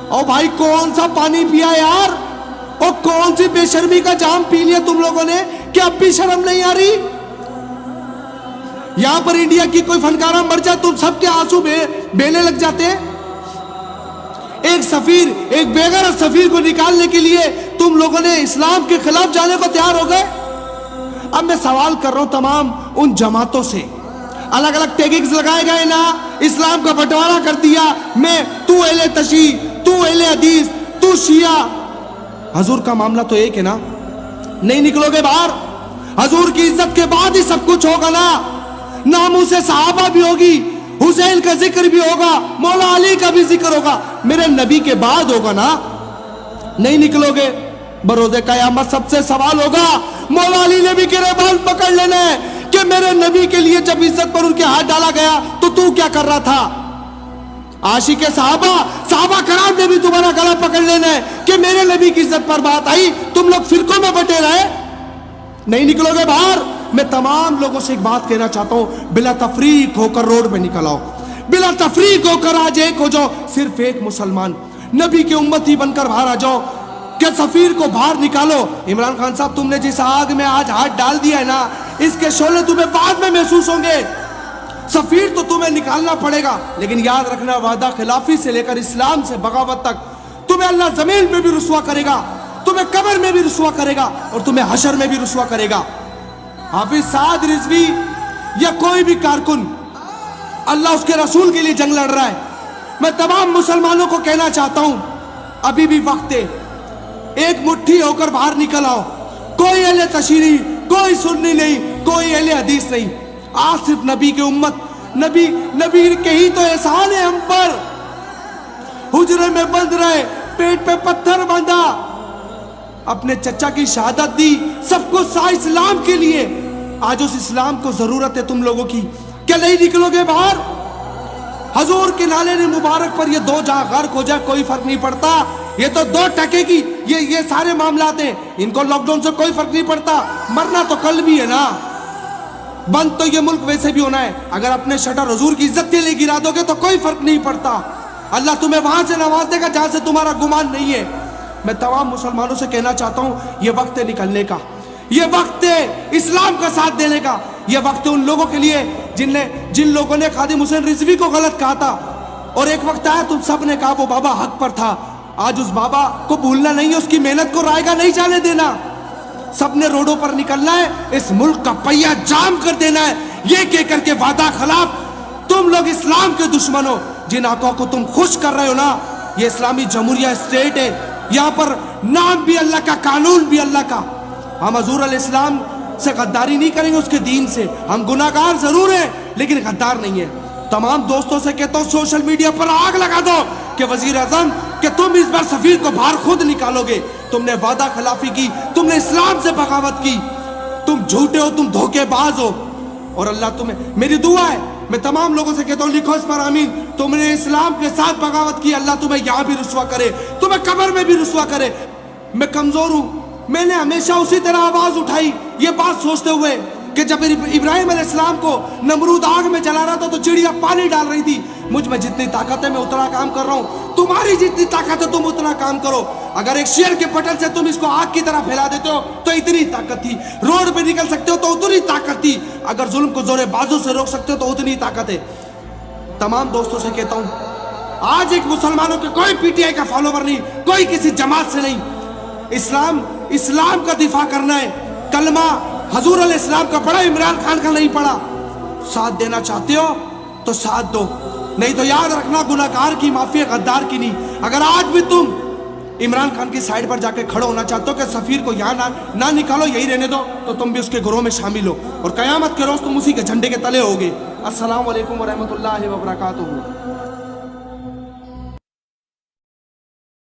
او بھائی کون سا پانی پیا یار, اور کون سی بے شرمی کا جام پی لیا تم لوگوں نے کہ اب بھی شرم نہیں آ رہی. یہاں پر انڈیا کی کوئی فنکارہ مر جائے تم سب کے آنسو بہنے لگ جاتے ہیں. ایک سفیر, ایک بے غیرت سفیر کو نکالنے کے لیے تم لوگوں نے اسلام کے خلاف جانے کو تیار ہو گئے. اب میں سوال کر رہا ہوں تمام ان جماعتوں سے, الگ الگ ٹیگنگز لگائے گئے نا, اسلام کا بٹوارا کر دیا, میں تو اہل تشیع, تو اہل حدیث, تو شیعہ. حضور کا معاملہ تو ایک ہے نا, نہیں نکلو گے باہر. حضور کی عزت کے بعد ہی سب کچھ ہوگا نا, ناموس صحابہ بھی ہوگی, حسین کا ذکر بھی ہوگا, مولا علی کا بھی ذکر ہوگا, میرے نبی کے بعد ہوگا نا. نہیں نکلو گے, بروز قیامت سب سے سوال ہوگا. مولا علی نے بھی گریبان پکڑ لینا ہے کہ میرے نبی کے لیے جب عزت پر ان کے ہاتھ ڈالا گیا تو کیا کر رہا تھا. عاشق صحابہ کرام نے بھی تمہارا گلا پکڑ لینا ہے کہ میرے نبی کی عزت پر بات آئی, تم لوگ فرقوں میں بٹے رہے. نہیں نکلو گے باہر. میں تمام لوگوں سے ایک بات کہنا چاہتا ہوں, بلا تفریق ہو کر روڈ پہ نکل آؤ, بلا تفریق ہو کر آج ایک ہو جاؤ. صرف ایک مسلمان نبی کے امتی بن کر باہر آ جاؤ کہ سفیر کو باہر نکالو. عمران خان صاحب, تم نے جس آگ میں آج ہاتھ ڈال دیا ہے نا, اس کے شعلے تمہیں بعد میں محسوس ہوں گے. سفیر تو تمہیں نکالنا پڑے گا, لیکن یاد رکھنا وعدہ خلافی سے لے کر اسلام سے بغاوت تک تمہیں اللہ زمین میں بھی رسوا کرے گا, تمہیں قبر میں بھی رسوا کرے گا, اور تمہیں حشر میں بھی رسوا کرے گا. حافظ سعد رضوی یا کوئی بھی کارکن, اللہ اس کے رسول کے لیے جنگ لڑ رہا ہے. میں تمام مسلمانوں کو کہنا چاہتا ہوں, ابھی بھی وقت ہے, ایک مٹھی ہو کر باہر نکل آؤ. کوئی اہل تشیع نہیں, کوئی سنی نہیں, کوئی اہل حدیث نہیں. آج صرف نبی کے امت, نبی کے ہی تو احسان ہے ہم پر. حجرے میں بند رہے, پیٹ پہ پتھر باندھا, اپنے چچا کی شہادت دی, سب کو سا اسلام کے لیے. آج اس اسلام کو ضرورت ہے تم لوگوں کی. کیا نہیں نکلو گے باہر؟ حضور کے نالے نے مبارک پر یہ دو جہاں غرق ہو جائے کوئی فرق نہیں پڑتا. یہ تو 2 ٹکے کی یہ سارے معاملات ہیں, ان کو لاک ڈاؤن سے کوئی فرق نہیں پڑتا. مرنا تو کل بھی ہے نا, بند تو یہ ملک ویسے بھی ہونا ہے. اگر اپنے شٹر حضور کی عزت کے لیے گرا دو گے تو کوئی فرق نہیں پڑتا. اللہ تمہیں وہاں سے نواز دے گا جہاں سے تمہارا گمان نہیں ہے. میں تمام مسلمانوں سے کہنا چاہتا ہوں, یہ وقت ہے نکلنے کا, یہ وقت ہے اسلام کا ساتھ دینے کا. یہ وقت ہے ان لوگوں کے لیے جن لوگوں نے خادم حسین رضوی کو غلط کہا تھا, اور ایک وقت آیا تم سب نے کہا وہ بابا حق پر تھا. آج اس بابا کو بھولنا نہیں ہے, اس کی محنت کو رائے گا نہیں جانے دینا. سب نے روڈوں پر نکلنا ہے, اس ملک کا پہیہ جام کر دینا ہے. یہ کہہ کر کے وعدہ خلاف تم لوگ اسلام کے دشمن ہو. جن آقا کو تم خوش کر رہے ہو نا, یہ اسلامی جمہوریہ اسٹیٹ ہے, یہاں پر نام بھی اللہ کا, قانون بھی اللہ کا. ہم حضور علیہ السلام سے غداری نہیں کریں گے, اس کے دین سے. ہم گناہگار ضرور ہیں لیکن غدار نہیں ہیں. تمام دوستوں سے کہتا ہوں, سوشل میڈیا پر آگ لگا دو کہ وزیر اعظم کہ تم اس بار سفیر کو باہر خود نکالو گے. تم نے وعدہ خلافی کی, تم نے اسلام سے بغاوت کی, تم جھوٹے ہو, تم دھوکے باز ہو. اور اللہ تمہیں, میری دعا ہے, میں تمام لوگوں سے کہتا ہوں لکھو اس پر آمین. تم نے اسلام کے ساتھ بغاوت کی, اللہ تمہیں یہاں بھی رسوا کرے, تمہیں قبر میں بھی رسوا کرے. میں کمزور ہوں, میں نے ہمیشہ اسی طرح آواز اٹھائی یہ بات سوچتے ہوئے کہ جب ابراہیم علیہ السلام کو نمرود آگ میں جلا رہا تھا تو چڑیا پانی ڈال رہی تھی. مجھ میں جتنی طاقت ہے میں اتنا کام کر رہا ہوں, تمہاری جتنی طاقت ہے تم اتنا کام کرو. اگر ایک شیر کے پٹل سے تم اس کو آگ کی طرح پھیلا دیتے ہو تو اتنی طاقت تھی. روڈ پہ نکل سکتے ہو تو اتنی طاقت تھی. اگر ظلم کو زور بازو سے روک سکتے ہو تو اتنی طاقت ہے. تمام دوستوں سے کہتا ہوں, آج ایک مسلمانوں کے کوئی پی ٹی آئی کا فالوور نہیں, کوئی کسی جماعت سے نہیں. اسلام کا دفاع کرنا ہے. کلمہ حضور علیہ السلام کا پڑھا, عمران خان کا نہیں پڑھا. ساتھ دینا چاہتے ہو تو ساتھ دو, نہیں تو یاد رکھنا گناہگار کی معافی ہے, غدار کی نہیں. اگر آج بھی تم عمران خان کی سائیڈ پر جا کے کھڑے ہونا چاہتے ہو کہ سفیر کو یہاں نہ نکالو, یہی رہنے دو, تو تم بھی اس کے گروہ میں شامل ہو, اور قیامت کے روز تم اسی کے جھنڈے کے تلے ہوگے. السلام علیکم ورحمۃ اللہ وبرکاتہ.